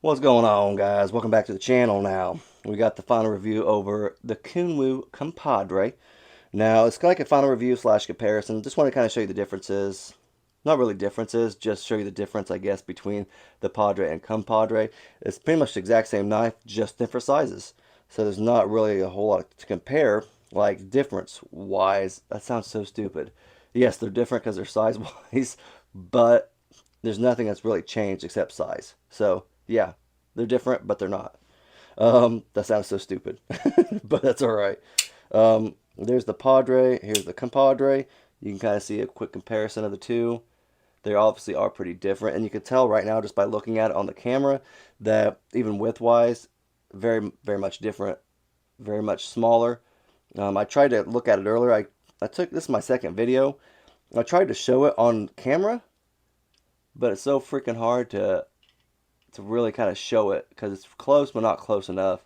What's going on, guys? Welcome back to the channel now. We got the final review over the Kunwu Compadre. Now, it's like a final review slash comparison. Just want to kind of show you the differences. Not really differences, just show you the difference, I guess, between the Padre and Compadre. It's pretty much the exact same knife, just different sizes. So there's not really a whole lot to compare, like difference-wise. That sounds so stupid. Yes, they're different because they're size-wise, but there's nothing that's really changed except size. So, yeah, they're different, but they're not. That sounds so stupid, but that's all right. There's the Padre. Here's the Compadre. You can kind of see a quick comparison of the two. They obviously are pretty different, and you can tell right now just by looking at it on the camera that even width-wise, very much different, very much smaller. I tried to look at it earlier. I took this is my second video. I tried to show it on camera, but it's so freaking hard to really kind of show it because it's close but not close enough.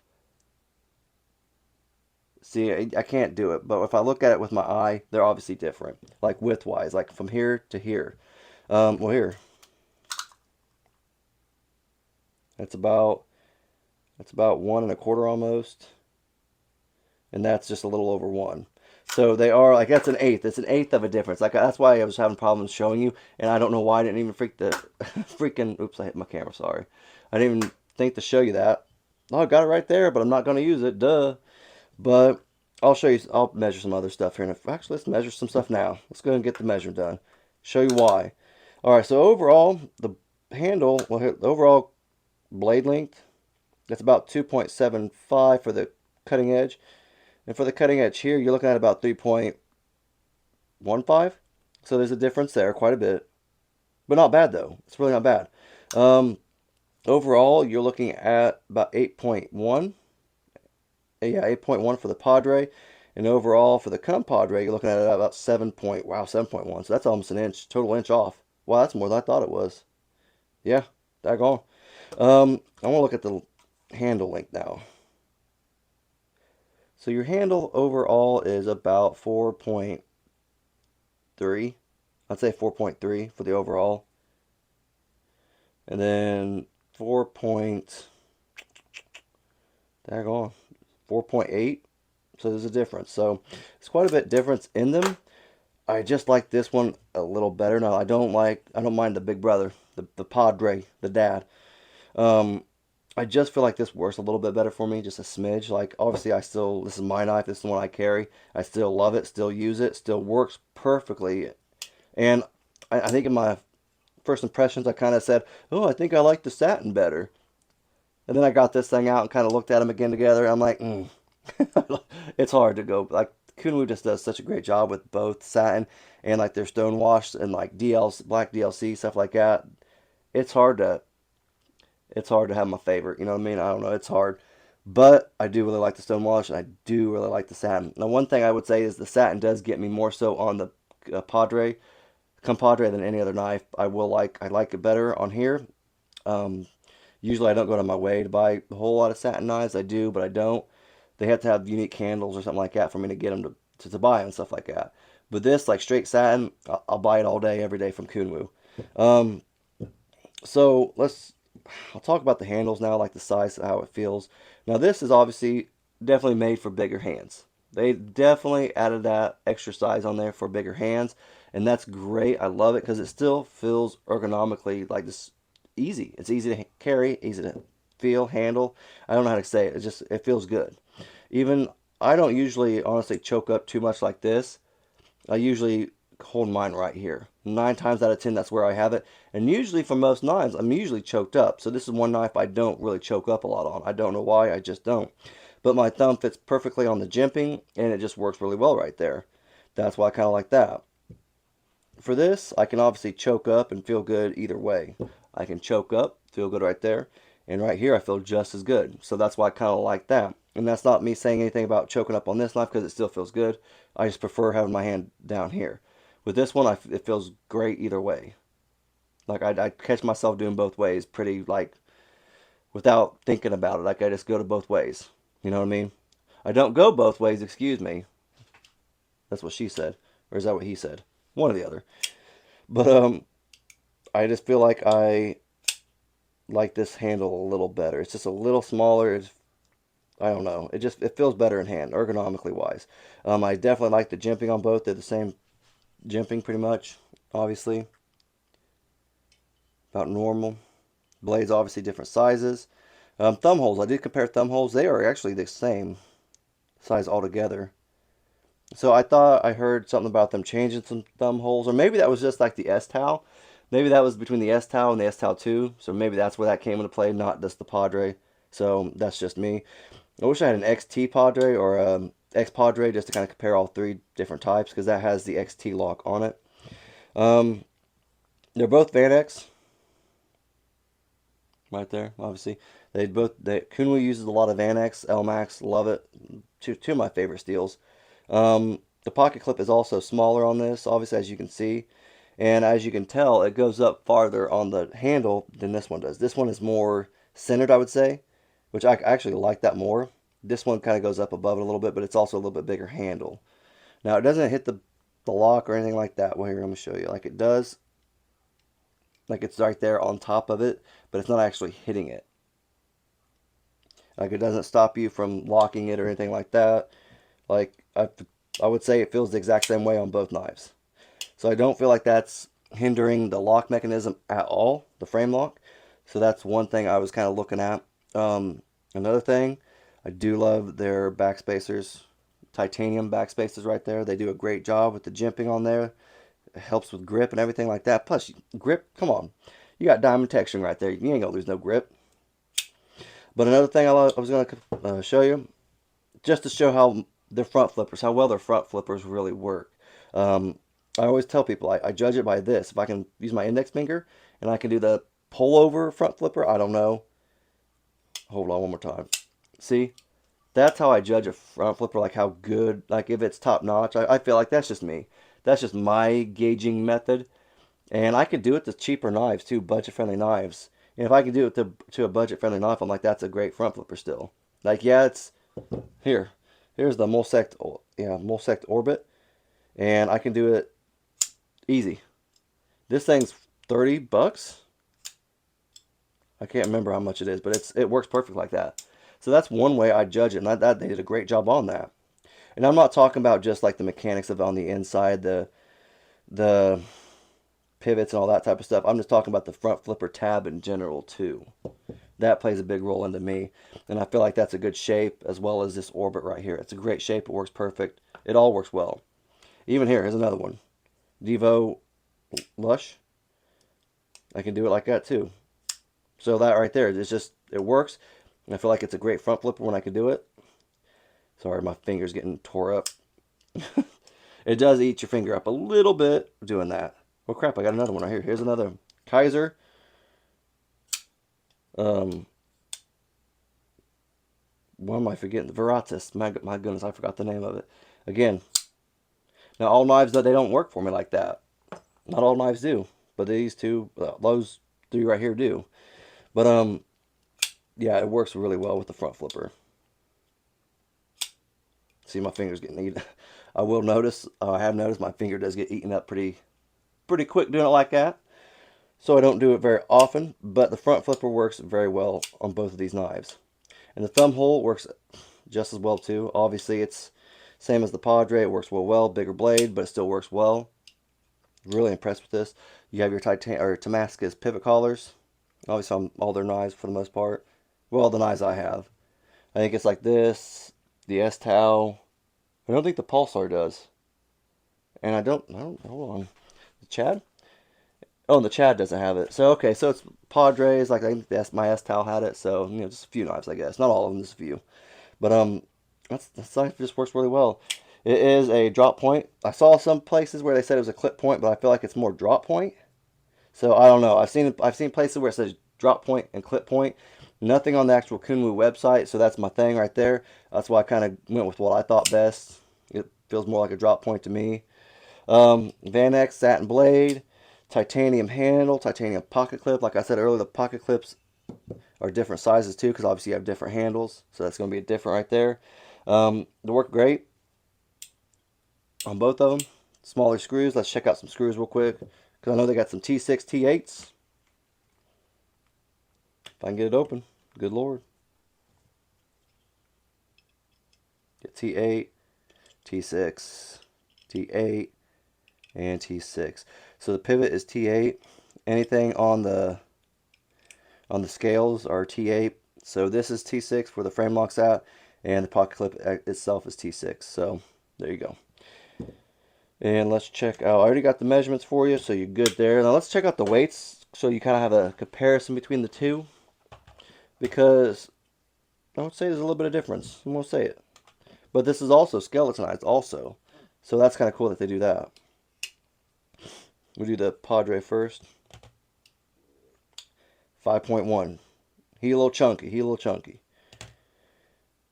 See, I can't do it, but if I look at it with my eye, they're obviously different, like width-wise, like from here to here. Well, here, it's about it's about 1 1/4 almost, and that's just a little over one. So they are like that's an eighth. It's an eighth of a difference. Like that's why I was having problems showing you, and I don't know why I didn't even freaking. Oops, I hit my camera. Sorry, I didn't even think to show you that. Oh, I got it right there, but I'm not going to use it. Duh. But I'll show you. I'll measure some other stuff here. And actually, let's measure some stuff now. Let's go and get the measure done. Show you why. All right. So overall, the handle, well, the overall blade length, that's about 2.75 for the cutting edge. And for the cutting edge here, you're looking at about 3.15. So there's a difference there, quite a bit. But not bad, though. It's really not bad. Um, Overall, you're looking at about 8.1. Yeah, 8.1 for the Padre. And overall, for the Compadre, you're looking at about 7.1. So that's almost an inch, total inch off. Wow, that's more than I thought it was. Yeah, daggone. I want to look at the handle length now. So your handle overall is about 4.3. I'd say 4.3 for the overall. And then 4 point, daggone, 4.8. So there's a difference. So it's quite a bit difference in them. I just like this one a little better. Now I don't mind the big brother, the Padre, the dad. Um, I just feel like this works a little bit better for me, just a smidge. Like obviously this is my knife, this is the one I carry. I still love it, still use it, still works perfectly. And I think in my first impressions I kind of said, oh, I think I like the satin better. And then I got this thing out and kind of looked at them again together. And I'm like, it's hard to go. Like Kunwu just does such a great job with both satin and like their stone wash and like DLC, black DLC stuff like that. It's hard to have my favorite. You know what I mean? I don't know. It's hard, but I do really like the stone wash and I do really like the satin. Now, one thing I would say is the satin does get me more so on the Compadre than any other knife. I like it better on here. Um, Usually I don't go out of my way to buy a whole lot of satin knives. I do, but I don't. They have to have unique handles or something like that for me to get them to buy them and stuff like that. But this, like straight satin, I'll buy it all day, every day from Kunwu. Um, so I'll talk about the handles now, like the size, how it feels. Now this is obviously definitely made for bigger hands. They definitely added that extra size on there for bigger hands, and that's great. I love it because it still feels ergonomically like this easy. It's easy to carry, easy to feel, handle. I don't know how to say it. It feels good. Even I don't usually honestly choke up too much like this. I usually hold mine right here. 9 times out of 10, that's where I have it. And usually for most knives, I'm usually choked up. So this is one knife I don't really choke up a lot on. I don't know why, I just don't. But my thumb fits perfectly on the jimping, and it just works really well right there. That's why I kind of like that. For this, I can obviously choke up and feel good either way. I can choke up, feel good right there, and right here I feel just as good. So that's why I kind of like that. And that's not me saying anything about choking up on this knife because it still feels good. I just prefer having my hand down here. With this one, it feels great either way. Like I catch myself doing both ways pretty like without thinking about it. Like I just go to both ways. You know what I mean? I don't go both ways, excuse me. That's what she said. Or is that what he said? One or the other. But I just feel like like this handle a little better. It's just a little smaller. I don't know. It feels better in hand, ergonomically wise. I definitely like the jimping on both. They're the same jimping pretty much, obviously. About normal. Blades obviously different sizes. Thumb holes. I did compare thumb holes. They are actually the same size altogether. So I thought I heard something about them changing some thumb holes, or maybe that was just like the S-Tau. Maybe that was between the S-Tau and the S-Tau 2. So maybe that's where that came into play, not just the Padre. So that's just me. I wish I had an XT Padre or X Padre just to kind of compare all three different types, because that has the XT lock on it. Um, they're both Van X right there, obviously. Kunwu uses a lot of Van X, L Max, love it. Two of my favorite steels. The pocket clip is also smaller on this, obviously, as you can see. And as you can tell, it goes up farther on the handle than this one does. This one is more centered, I would say, which I actually like that more. This one kind of goes up above it a little bit, but it's also a little bit bigger handle. Now, it doesn't hit the lock or anything like that. Well, here, I'm going to show you. Like it does, like it's right there on top of it, but it's not actually hitting it. Like it doesn't stop you from locking it or anything like that. Like I would say it feels the exact same way on both knives. So I don't feel like that's hindering the lock mechanism at all, the frame lock. So that's one thing I was kind of looking at. Another thing, I do love their backspacers, titanium backspacers right there. They do a great job with the jimping on there. It helps with grip and everything like that. Plus, grip, come on. You got diamond texturing right there. You ain't gonna lose no grip. But another thing I was going to show you, just to show how their front flippers, how well their front flippers really work. I always tell people I judge it by this. If I can use my index finger and I can do the pull over front flipper, I don't know. Hold on one more time. See? That's how I judge a front flipper, like how good, like if it's top notch. I feel like that's just me. That's just my gauging method. And I could do it to cheaper knives too, budget-friendly knives. And if I can do it to a budget-friendly knife, I'm like, that's a great front flipper still. Like, yeah, it's here. Here's the Mulsect Orbit, and I can do it easy. This thing's $30. I can't remember how much it is, but it works perfect like that. So that's one way I judge it, and they did a great job on that. And I'm not talking about just like the mechanics of on the inside, the pivots and all that type of stuff. I'm just talking about the front flipper tab in general too. That plays a big role into me, and I feel like that's a good shape, as well as this orbit right here. It's a great shape. It works perfect. It all works well. Even here's another one. Devo Lush. I can do it like that too. So that right there, it works. And I feel like it's a great front flipper when I can do it. Sorry, my finger's getting tore up. It does eat your finger up a little bit doing that. Oh crap, I got another one right here. Here's another Kaiser. What am I forgetting? Veratus. My goodness, I forgot the name of it. Again, now all knives, they don't work for me like that. Not all knives do, but these two, those three right here do. But yeah, it works really well with the front flipper. See, my finger's getting eaten. I will notice, I have noticed my finger does get eaten up pretty quick doing it like that. So I don't do it very often, but the front flipper works very well on both of these knives. And the thumb hole works just as well too. Obviously, it's same as the Padre. It works well, bigger blade, but it still works well. Really impressed with this. You have your Damascus pivot collars. Obviously, on all their knives for the most part. Well, the knives I have. I think it's like this, the S-Tau. I don't think the Pulsar does. And I don't, hold on. The Chad? Oh, the Chad doesn't have it. So, okay, so it's Padres, like I think my S-Tau had it. So, just a few knives, I guess. Not all of them, just a few. But, that knife just works really well. It is a drop point. I saw some places where they said it was a clip point, but I feel like it's more drop point. So I don't know. I've seen places where it says drop point and clip point. Nothing on the actual Kunwu website, so that's my thing right there. That's why I kind of went with what I thought best. It feels more like a drop point to me. Van X satin blade, titanium handle, titanium pocket clip. Like I said earlier, the pocket clips are different sizes too, because obviously you have different handles, so that's going to be different right there. They work great on both of them. Smaller screws. Let's check out some screws real quick, because I know they got some T6, T8s. If I can get it open, good Lord. Get T8, T6, T8, and T6. So the pivot is T8. Anything on the scales are T8. So this is T6 where the frame lock's at, and the pocket clip itself is T6. So there you go. And let's check out, I already got the measurements for you, so you're good there. Now let's check out the weights, so you kind of have a comparison between the two, because I would say there's a little bit of difference. I won't say it. But this is also skeletonized also. So that's kind of cool that they do that. We'll do the Padre first. 5.1. He a little chunky.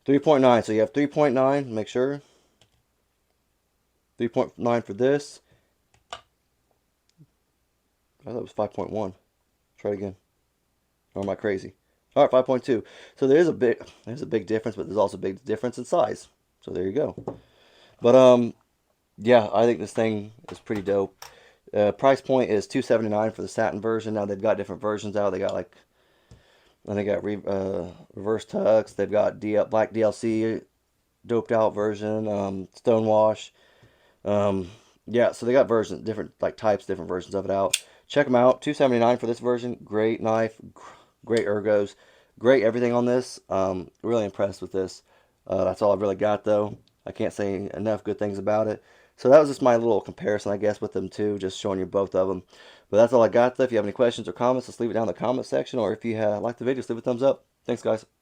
3.9. So you have 3.9. Make sure. 3.9 for this. I thought it was 5.1. Try it again. Or am I crazy? All right, 5.2. So there's a big difference, but there's also a big difference in size. So there you go. But yeah, I think this thing is pretty dope. Price point is $279 for the satin version. Now they've got different versions out. They got like, and they got reverse tux. They've got black DLC, doped out version, stonewash. Yeah, so they got versions, different like types, different versions of it out. Check them out. $279 for this version. Great knife, great ergos, great everything on this. Really impressed with this. That's all I've really got though. I can't say enough good things about it. So that was just my little comparison, I guess, with them too, just showing you both of them. But that's all I got though. If you have any questions or comments, just leave it down in the comment section. Or if you like the video, just leave a thumbs up. Thanks, guys.